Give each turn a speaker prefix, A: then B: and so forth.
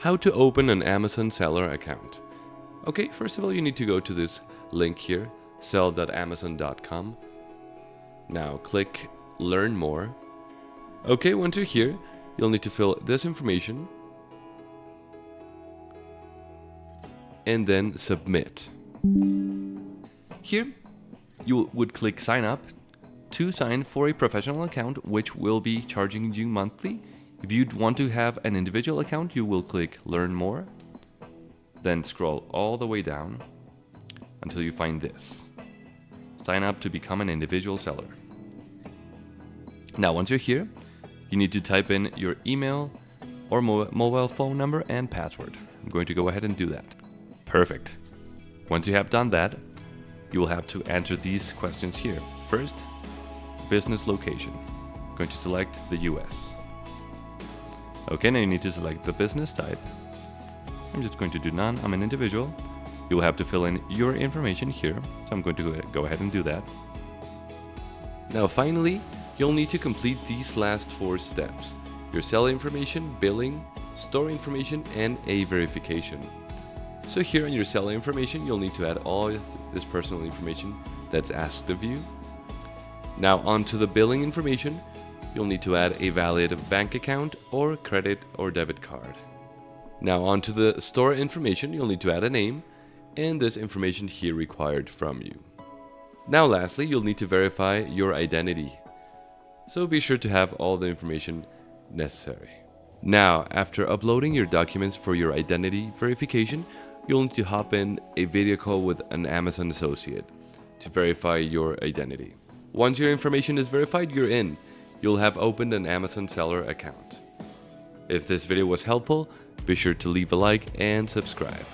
A: How to open an Amazon seller account. Okay, first of all, you need to go to this link here, sell.amazon.com. Now click Learn More. Okay, once you're here, you'll need to fill this information and then submit. Here, you would click Sign Up to sign for a professional account, which will be charging you monthly. If you'd want to have an individual account, you will click Learn More, then scroll all the way down until you find this. Sign up to become an individual seller. Now, once you're here, you need to type in your email or mobile phone number and password. I'm going to go ahead and do that. Perfect. Once you have done that, you will have to answer these questions here. First, business location. I'm going to select the US. Okay, now you need to select the business type. I'm just going to do none. I'm an individual. You will have to fill in your information here. So I'm going to go ahead and do that. Now finally, you'll need to complete these last 4 steps. Your seller information, billing, store information, and a verification. So here on your seller information, you'll need to add all this personal information that's asked of you. Now onto the billing information, you'll need to add a valid bank account or credit or debit card. Now onto the store information, you'll need to add a name and this information here required from you. Now lastly, you'll need to verify your identity. So be sure to have all the information necessary. Now, after uploading your documents for your identity verification, you'll need to hop in a video call with an Amazon associate to verify your identity. Once your information is verified, you're in. You'll have opened an Amazon seller account. If this video was helpful, be sure to leave a like and subscribe.